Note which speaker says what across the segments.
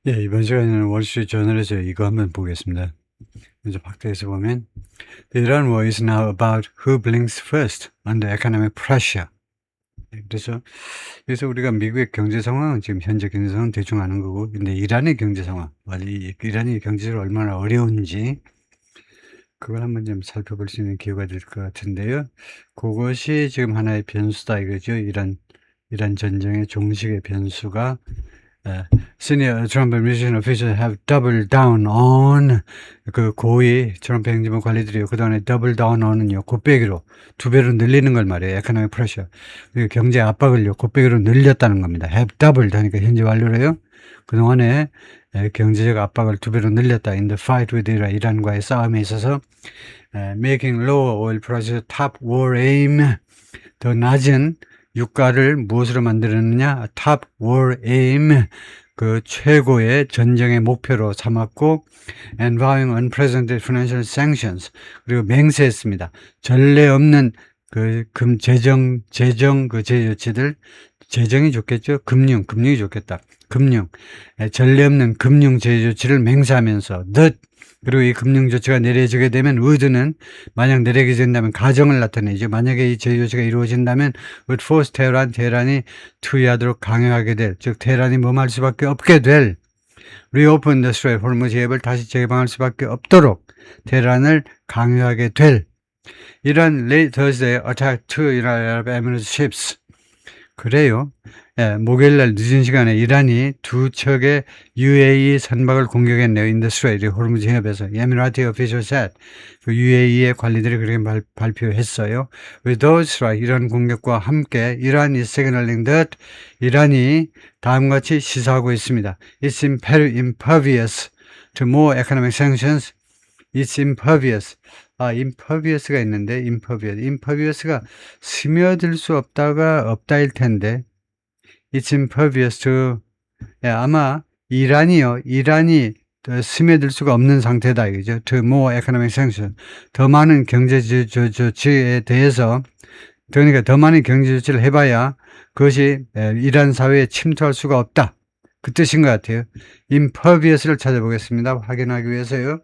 Speaker 1: 예, 이번 시간에는 월스트리트저널에서 이거 한번 보겠습니다. 먼저 박대에서 보면 The Iran war is now about who blinks first under economic pressure. 그래서 우리가 미국의 경제 상황은 지금 현재 경제 상황은 대충 아는 거고, 근데 이란의 경제 상황, 이란이 경제적으로 얼마나 어려운지 그걸 한번 좀 살펴볼 수 있는 기회가 될 것 같은데요. 그것이 지금 하나의 변수다 이거죠. 이란 전쟁의 종식의 변수가 senior Trump administration officials have doubled down on 그 고위 트럼프 행정부 관리들이 그동안에 double down on은요 곱빼기로 2배로 늘리는 걸 말이에요. economic pressure 그리고 경제 압박을요 곱빼기로 늘렸다는 겁니다. have doubled 하니까 현재 완료래요. 그동안에 경제적 압박을 2배로 늘렸다. in the fight with 이란과의 싸움에 있어서 making lower oil prices top war aim 더 낮은 유가를 무엇으로 만들었느냐? top war aim 그 최고의 전쟁의 목표로 삼았고 and vowing unprecedented financial sanctions 그리고 맹세했습니다. 전례 없는 그 재정 그 제조치들 재정이 좋겠죠. 금융이 좋겠다. 전례 없는 금융 제조치를 맹세하면서 그리고 이 금융조치가 내려지게 되면 의드는 만약 내리게 된다면 가정을 나타내죠. 만약에 이 제조치가 이루어진다면 would force 테헤란이 투여하도록 강요하게 될, 즉 테헤란이 뭐할 수밖에 없게 될 reopen the Strait 호르무즈 해협을 다시 재개방할 수밖에 없도록 테헤란을 강요하게 될 이런 late Thursday attack to United Arab Emirates ships 그래요. 목요일날 늦은 시간에 이란이 두 척의 UAE 선박을 공격했네요. In the Strait, 호르무즈 해협에서. Emirati official said. 그 UAE의 관리들이 그렇게 발표했어요. With those strikes, 이런 공격과 함께 이란 is signaling that 이란이 다음과 같이 시사하고 있습니다. It's impervious to more economic sanctions. It's impervious. impervious가 있는데, impervious가 스며들 수 없다일 텐데, it's impervious to, 아마 이란이 스며들 수가 없는 상태다, 이거죠. to more economic sanctions. 더 많은 경제 조치에 대해서, 그러니까 더 많은 경제 조치를 해봐야 그것이 이란 사회에 침투할 수가 없다. 그 뜻인 것 같아요. impervious를 찾아보겠습니다. 확인하기 위해서요.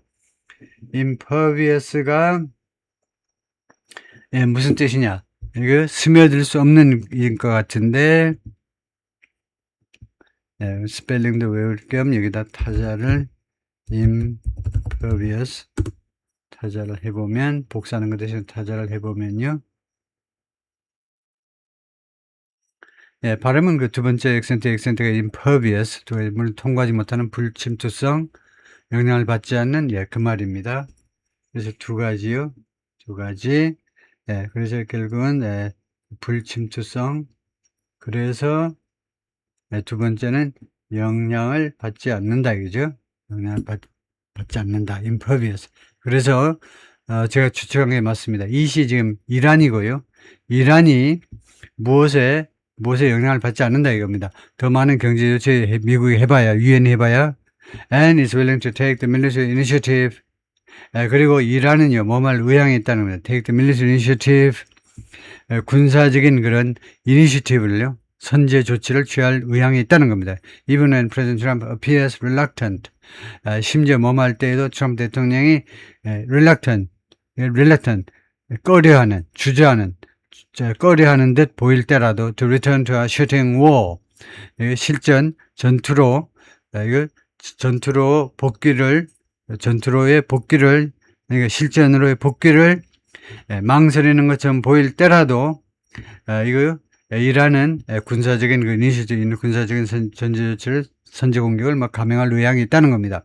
Speaker 1: impervious가 무슨 뜻이냐? 이거 스며들 수 없는 인 것 같은데 스펠링도 외울 겸 여기다 타자를 impervious 타자를 해보면 복사하는 것 대신 타자를 해보면요. 발음은 그 두 번째 액센트가 impervious, 물론 통과하지 못하는 불침투성, 영향을 받지 않는 그 말입니다. 그래서 두 가지요. 그래서 결국은 불침투성. 그래서 두 번째는 영향을 받지 않는다, 이거죠. 영향을 받지 않는다. impervious. 그래서 제가 추측한 게 맞습니다. 이시 지금 이란이고요. 이란이 무엇에 영향을 받지 않는다 이겁니다. 더 많은 경제 조치 미국이 해봐야, 유엔이 해봐야 and is willing to take the military initiative. 그리고 이란은요, 뭐할 의향이 있다는 겁니다. take the military initiative. 군사적인 그런 이니시티브를요, 선제 조치를 취할 의향이 있다는 겁니다. Even when President Trump appears reluctant. 심지어 뭐할 때에도 트럼프 대통령이 reluctant, 꺼려하는 듯 보일 때라도 to return to a shooting war. 전투로의 복귀를 그러니까 실전으로의 복귀를 망설이는 것처럼 보일 때라도 이란은 군사적인 선제 공격을 감행할 의향이 있다는 겁니다.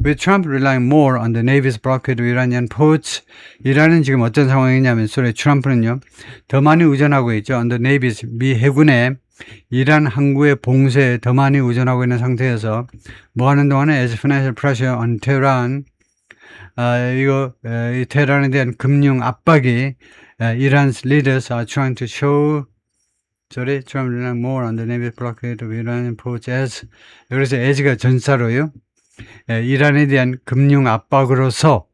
Speaker 1: With Trump relying more on the Navy's blockade of Iranian ports, 이란은 지금 어떤 상황이냐면, 트럼프는요, 더 많이 의존하고 있죠. on the Navy's, 미 해군의 이란 항구의 봉쇄에 더 많이 의존하고 있는 상태에서 뭐 하는 동안에 as financial pressure on Tehran, 이 테헤란에 대한 금융 압박이 Iran's leaders are trying to show Trump relying more on the Navy blockade of Iranian ports as. 그래서 as가 전사로요. 이란에 대한 금융 압박으로서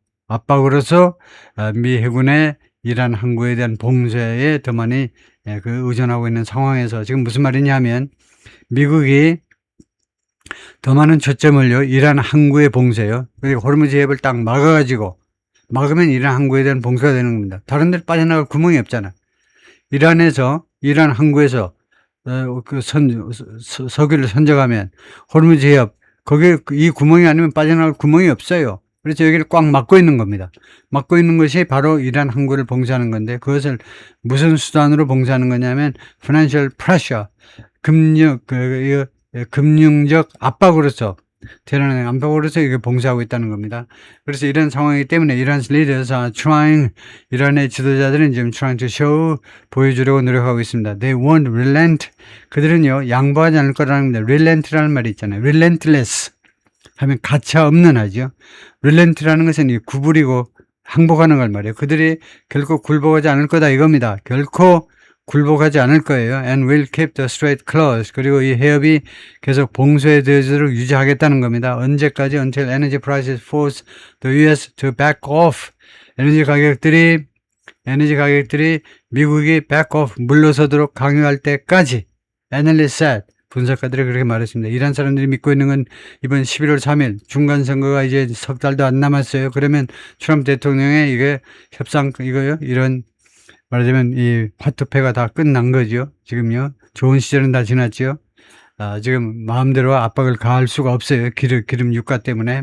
Speaker 1: 미 해군의 이란 항구에 대한 봉쇄에 더 많이 의존하고 있는 상황에서 지금 무슨 말이냐면 미국이 더 많은 초점을요, 이란 항구의 봉쇄요. 그리고 호르무즈 해협을 딱 막아가지고, 막으면 이란 항구에 대한 봉쇄가 되는 겁니다. 다른 데 빠져나갈 구멍이 없잖아. 이란 항구에서, 석유를 선적하면, 호르무즈 해협, 거기, 이 구멍이 아니면 빠져나갈 구멍이 없어요. 그래서 여기를 꽉 막고 있는 겁니다. 막고 있는 것이 바로 이란 항구를 봉쇄하는 건데, 그것을 무슨 수단으로 봉쇄하는 거냐면, financial pressure, 금융적 압박으로서, 테헤란의 압박으로서 이게 봉쇄하고 있다는 겁니다. 그래서 이런 상황이기 때문에 이란's leaders are trying, 이란의 지도자들은 지금 trying to show, 보여주려고 노력하고 있습니다. They won't relent. 그들은요, 양보하지 않을 거라는 겁니다. relent라는 말이 있잖아요. relentless 하면 가차 없는 하죠. relent라는 것은 이 구부리고 항복하는 걸 말이에요. 그들이 결코 굴복하지 않을 거다 이겁니다. 결코 굴복하지 않을 거예요. And will keep the strait closed. 그리고 이 해협이 계속 봉쇄되도록 유지하겠다는 겁니다. 언제까지? Until energy prices force the US to back off. 에너지 가격들이 미국이 back off, 물러서도록 강요할 때까지. Analysts said. 분석가들이 그렇게 말했습니다. 이란 사람들이 믿고 있는 건 이번 11월 3일 중간 선거가 이제 석 달도 안 남았어요. 그러면 트럼프 대통령의 이게 협상 이거요. 이런 말하자면 이 화투패가 다 끝난 거죠. 지금요. 좋은 시절은 다 지났죠. 지금 마음대로 압박을 가할 수가 없어요. 기름 유가 때문에.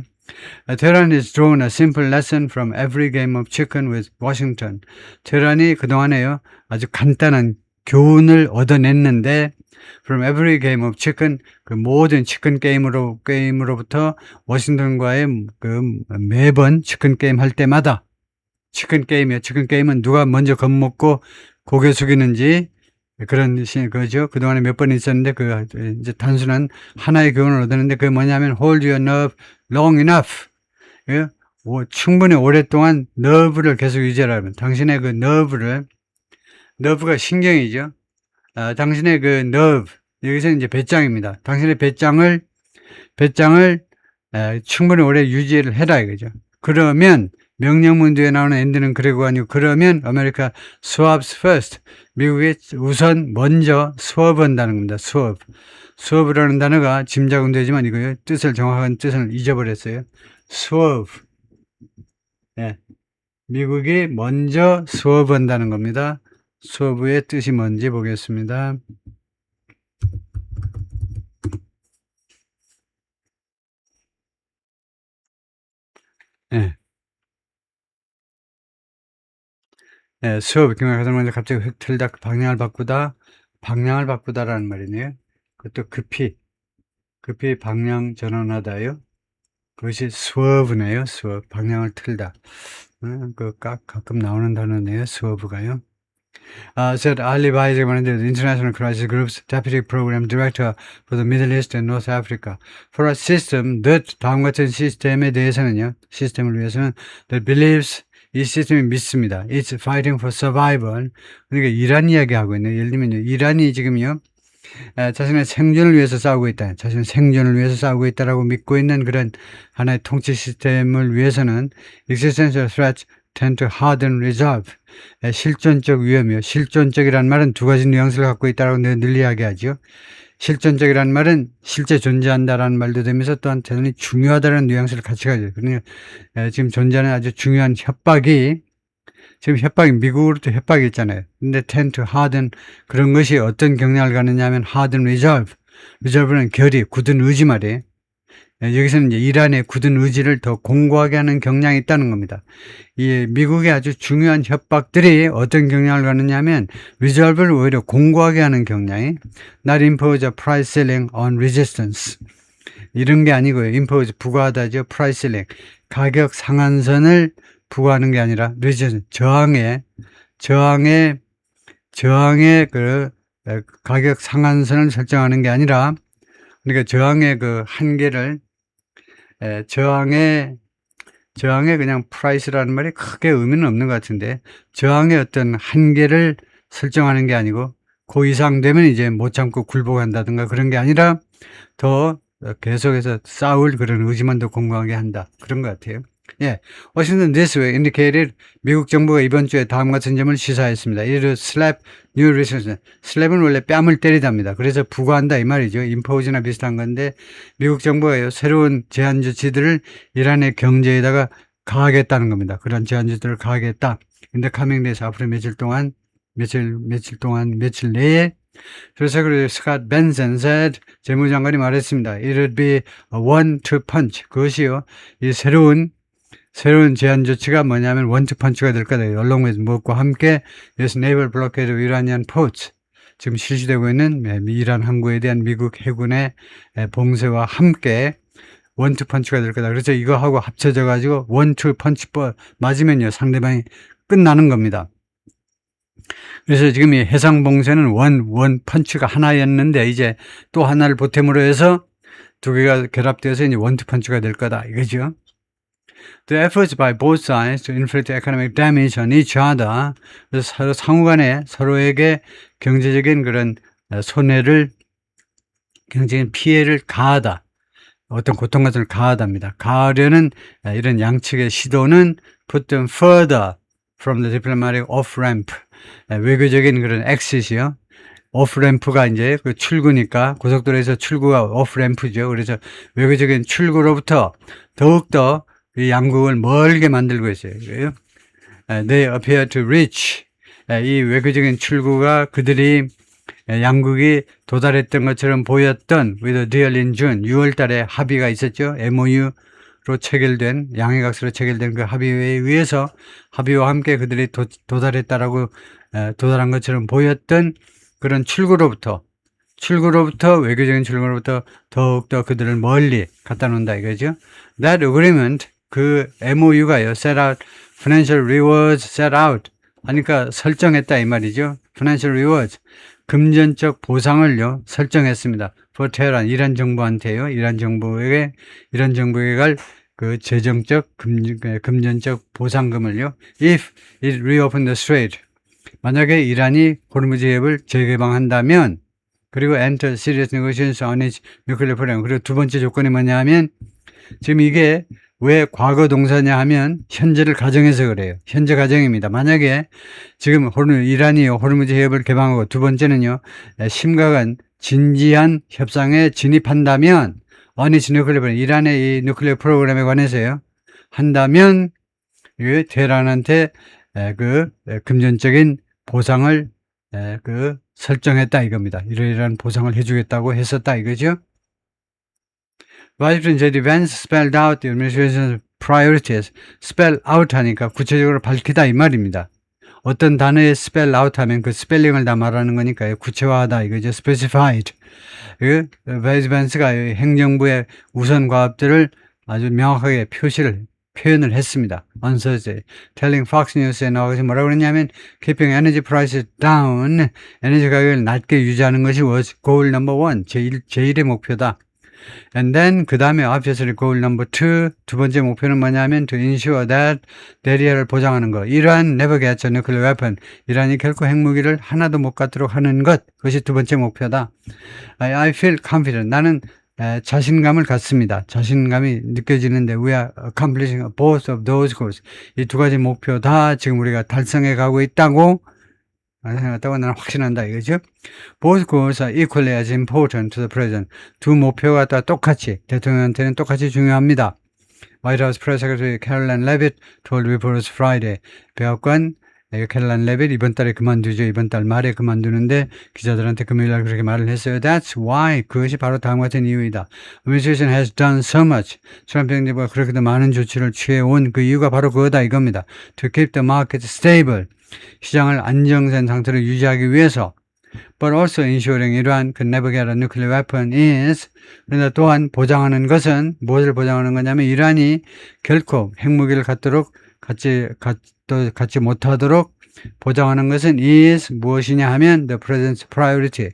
Speaker 1: Tehran has drawn a simple lesson from every game of chicken with Washington. 테헤란이 그동안에요. 아주 간단한 교훈을 얻어냈는데 from every game of chicken, 그 모든 치킨 게임으로부터 워싱턴과의 그 매번 치킨 게임 할 때마다 치킨 게임이요. 치킨 게임은 누가 먼저 겁먹고 고개 숙이는지 그런 거죠. 그동안에 몇 번 있었는데 그 이제 단순한 하나의 교훈을 얻었는데 그게 뭐냐면 hold your nerve long enough. 예? 충분히 오랫동안 너브를 계속 유지하라면 당신의 그 너브가 신경이죠. 당신의 그 nerve, 여기서 이제 배짱입니다. 당신의 배짱을 충분히 오래 유지를 해라 이거죠. 그러면 명령문 뒤에 나오는 end는 그래고가 아니고 그러면 아메리카 swaps first. 미국이 우선 먼저 수업한다는 겁니다. 수업이라는 단어가 짐작은 되지만 이거요. 정확한 뜻을 잊어버렸어요. 수업. 네. 미국이 먼저 수업한다는 겁니다. 수업의 뜻이 뭔지 보겠습니다. 네. 네, 수업, 가장 먼저 갑자기 휙 틀다, 방향을 바꾸다라는 말이네요. 그것도 급히 방향 전환하다요. 그것이 수업이네요, 수업. 방향을 틀다. 가끔 나오는 단어네요, 수업가요. said Ali Bai's the International Crisis Group's Deputy Program Director for the Middle East and North Africa. For a system that, 다음 같은 시스템에 대해서는요, 시스템을 위해서는 that believes, 이 시스템이 믿습니다. It's fighting for survival. 그러니까 이란 이야기하고 있네요. 예를 들면 이란이 지금요, 자신의 생존을 위해서 싸우고 있다. 자신의 생존을 위해서 싸우고 있다라고 믿고 있는 그런 하나의 통치 시스템을 위해서는 existential threats tend to harden resolve. 실존적 위험이요. 실존적이라는 말은 두 가지 뉘앙스를 갖고 있다고 늘 이야기하죠. 실존적이라는 말은 실제 존재한다라는 말도 되면서 또한 대단히 중요하다는 뉘앙스를 같이 가져요. 그러니까 지금 존재하는 아주 중요한 협박이 지금 미국으로도 협박이 있잖아요. 근데 tend to harden, 그런 것이 어떤 경향을 갖느냐 하면 harden resolve. resolve는 결의, 굳은 의지 말이에요. 여기서는 이제 이란의 굳은 의지를 더 공고하게 하는 경향이 있다는 겁니다. 이 미국의 아주 중요한 협박들이 어떤 경향을 갖느냐 하면 resolve를 오히려 공고하게 하는 경향이 not impose a price ceiling on resistance. 이런 게 아니고요. impose, 부과하다죠. price ceiling. 가격 상한선을 부과하는 게 아니라 resistance, 저항의 그 가격 상한선을 설정하는 게 아니라, 그러니까 저항의 그 한계를 저항의 그냥 price라는 말이 크게 의미는 없는 것 같은데, 저항의 어떤 한계를 설정하는 게 아니고 그 이상 되면 이제 못 참고 굴복한다든가 그런 게 아니라 더 계속해서 싸울 그런 의지만 더 공고하게 한다, 그런 것 같아요. 예, Washington this way indicated 미국 정부가 이번 주에 다음 같은 점을 시사했습니다. It slap new restrictions. slap은 원래 뺨을 때리답니다. 그래서 부과한다 이 말이죠. impose나 비슷한 건데 미국 정부가 새로운 제한 조치들을 이란의 경제에다가 가하겠다는 겁니다. 그런 제한 조치들을 가하겠다. 근데 coming days 앞으로 며칠 내에 그래서 스캇 벤슨 said 재무장관이 말했습니다. It would be a one-two punch. 그것이요. 이 새로운 제한 조치가 뭐냐면 원투 펀치가 될 거다. along with 무엇과 함께 US naval blockade of Iranian ports. 지금 실시되고 있는 이란 항구에 대한 미국 해군의 봉쇄와 함께 원투 펀치가 될 거다. 그래서 이거하고 합쳐져 가지고 원투 펀치 맞으면요 상대방이 끝나는 겁니다. 그래서 지금 이 해상 봉쇄는 원 펀치가 하나였는데 이제 또 하나를 보탬으로 해서 두 개가 결합되어서 이제 원투 펀치가 될 거다 이거죠. The efforts by both sides to inflict economic damage on each other. 그래서 서로 상호간에 서로에게 경제적인 그런 손해를, 경제적인 피해를 가하다. 어떤 고통 같은 걸 가하답니다. 가하려는 이런 양측의 시도는 put them further from the diplomatic off-ramp. 외교적인 그런 exit이요. 오프램프가 이제 그 출구니까 고속도로에서 출구가 오프램프죠. 그래서 외교적인 출구로부터 더욱더 이 양국을 멀게 만들고 있어요. They appear to reach. 이 외교적인 출구가 그들이 양국이 도달했던 것처럼 보였던 with a deal in June 6월 달에 합의가 있었죠. MOU로 체결된 양해각서로 체결된 그 합의에 의해서 합의와 함께 그들이 도달했다라고 도달한 것처럼 보였던 그런 출구로부터 외교적인 출구로부터 더욱더 그들을 멀리 갖다 놓는다 이거죠. That agreement 그 MOU가요. set out financial rewards set out 하니까 설정했다 이 말이죠. financial rewards 금전적 보상을요 설정했습니다. for Tehran 이란 정부한테요. 이란 정부에게 갈 그 재정적 금전적 보상금을요. if it reopened the strait 만약에 이란이 호르무즈 해협을 재개방한다면 그리고 enter serious negotiations on its nuclear program 그리고 두 번째 조건이 뭐냐 하면 지금 이게 왜 과거 동사냐 하면 현재를 가정해서 그래요. 현재 가정입니다. 만약에 지금 이란이 호르무즈 해협을 개방하고 두 번째는요. 심각한 진지한 협상에 진입한다면 on its nuclear program 이란의 이 누클리어 프로그램에 관해서요. 한다면 테헤란한테 그 금전적인 보상을 그 설정했다 이겁니다. 이러이러한 보상을 해주겠다고 했었다 이거죠. Washington J. Vance spelled out the administration's priorities. spell out 하니까 구체적으로 밝히다 이 말입니다. 어떤 단어에 spell out 하면 그 스펠링을 다 말하는 거니까요. 구체화하다 이거죠. specified. 그 베이스 밴스가 행정부의 우선 과업들을 아주 명확하게 표현을 했습니다. on Thursday. telling Fox News에 나와서 뭐라고 그랬냐면 keeping energy prices down. 에너지 가격을 낮게 유지하는 것이 was goal number one. 제1의 목표다. And then 그 다음에 obviously goal number two. 두 번째 목표는 뭐냐면 to ensure that 대리아를 보장하는 것. 이란 never gets a nuclear weapon. 이란이 결코 핵무기를 하나도 못 갖도록 하는 것. 그것이 두 번째 목표다. I feel confident. 나는 자신감을 갖습니다. 자신감이 느껴지는데 we are accomplishing both of those goals. 이 두 가지 목표 다 지금 우리가 달성해 가고 있다고 나는 확신한다 이거죠. Both goals are equally as important to the president. 두 목표가 다 똑같이 대통령한테는 똑같이 중요합니다. White House Press Secretary Caroline Leavitt told reporters Friday. 백악관 캐롤라인 레빗 이번 달에 그만두죠. 이번 달 말에 그만두는데 기자들한테 금요일날 그렇게 말을 했어요. That's why. 그것이 바로 다음과 같은 이유이다. Administration has done so much. 트럼프 행정부가 그렇게도 많은 조치를 취해온 그 이유가 바로 그거다 이겁니다. To keep the market stable. 시장을 안정된 상태로 유지하기 위해서. But also ensuring Iran could never get a nuclear weapon is. 그런데 또한 보장하는 것은 무엇을 보장하는 거냐면 이란이 결코 핵무기를 갖지 못하도록 보장하는 것은 is 무엇이냐 하면 the president's priority.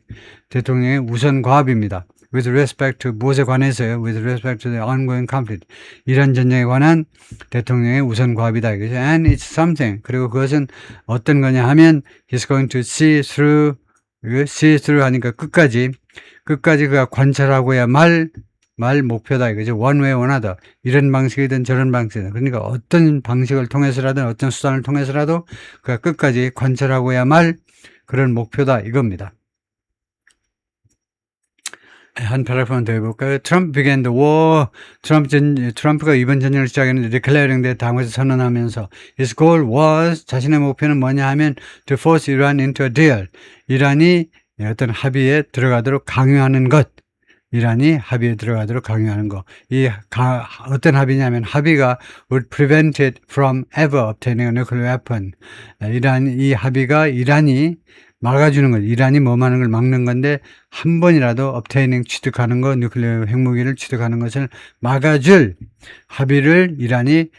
Speaker 1: 대통령의 우선 과업입니다. With respect to 무엇에 관해서요? With respect to the ongoing conflict. 이란 전쟁에 관한 대통령의 우선 과업이다. And it's something. 그리고 그것은 어떤 거냐 하면 he's going to see through 하니까 끝까지 그가 관찰하고야 말 말 목표다 이거죠. one way or another. 이런 방식이든 저런 방식이든. 그러니까 어떤 방식을 통해서라든 어떤 수단을 통해서라도 그가 끝까지 관철하고야 말 그런 목표다 이겁니다. 한 패러그래프만 더 해볼까요? 트럼프 began the war. 트럼프가 이번 전쟁을 시작했는데 declaring that 당에서 선언하면서 his goal was 자신의 목표는 뭐냐 하면 to force Iran into a deal. 이란이 어떤 합의에 들어가도록 강요하는 것. 이란이 합의에 들어가도록 강요하는 거. 어떤 합의냐면 합의가 would prevent it from ever obtaining a nuclear weapon. 이 합의가 이란이 막아주는 것, 이란이 뭐하는 걸 막는 건데 한 번이라도 obtaining 취득하는 거, 뉴클리어 핵무기를 취득하는 것을 막아줄 합의를 이란이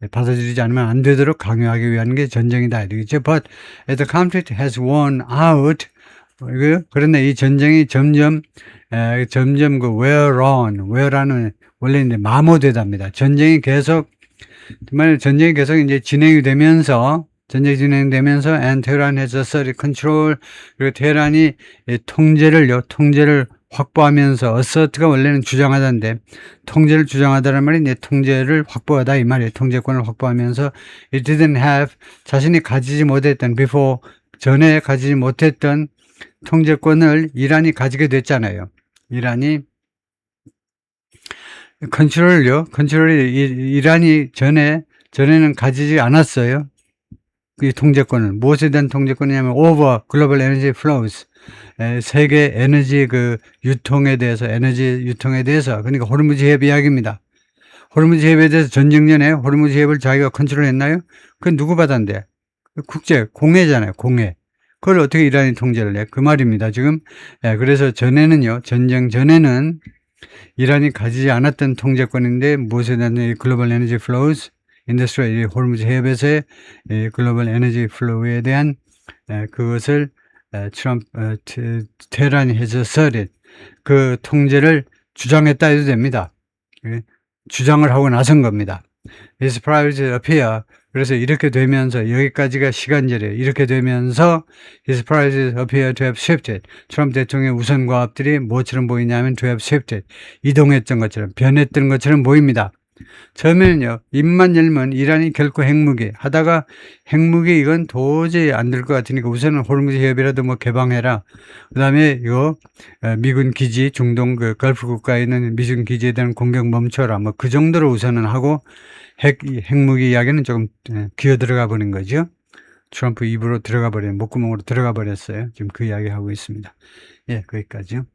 Speaker 1: 받아들이지 않으면 안 되도록 강요하기 위한 게 전쟁이다. 이러겠죠. But as the conflict has worn out, 그런데 이 전쟁이 점점 그 wear라는 원래 이제 마모되답니다. 전쟁이 계속 이제 진행이 되면서 and 테헤란 has asserted control. 그리고 테헤란이 통제를 확보하면서 assert가 원래는 주장하던데 통제를 주장하다는 말이 이제 통제를 확보하다 이 말이에요. 통제권을 확보하면서 it didn't have 자신이 가지지 못했던 전에 가지지 못했던 통제권을 이란이 가지게 됐잖아요. 이란이 이란이 전에는 가지지 않았어요. 이 통제권을. 무엇에 대한 통제권이냐면 over global energy flows. 세계 에너지 유통에 대해서 그러니까 호르무즈 해협 이야기입니다. 호르무즈 해협에 대해서 전쟁 전에 호르무즈 해협을 자기가 컨트롤했나요? 그건 누구 받았는데? 공해잖아요. 공해. 그걸 어떻게 이란이 통제를 해? 그 말입니다. 지금. 그래서 전쟁 전에는 이란이 가지지 않았던 통제권인데 무엇에 대한 글로벌 에너지 플로우스 인더스트리 호르무즈 해협에서의 글로벌 에너지 플로우에 대한 그것을 테헤란이 해서 그 통제를 주장했다 해도 됩니다. 주장을 하고 나선 겁니다. His priorities appear. 그래서 이렇게 되면서 여기까지가 시간절이에요. 이렇게 되면서 his priorities appear to have shifted. 트럼프 대통령의 우선 과업들이 뭐처럼 보이냐면 to have shifted. 이동했던 것처럼 변했던 것처럼 보입니다. 처음에는요. 입만 열면 이란이 결코 핵무기 하다가 핵무기 이건 도저히 안 될 것 같으니까 우선은 호르무즈 해협이라도 개방해라. 그 다음에 미군 기지 중동 걸프 국가에 있는 미군 기지에 대한 공격 멈춰라. 그 정도로 우선은 하고 핵무기 이야기는 조금 기어 들어가 버린 거죠. 트럼프 입으로 목구멍으로 들어가 버렸어요. 지금 그 이야기 하고 있습니다. 예, 거기까지요.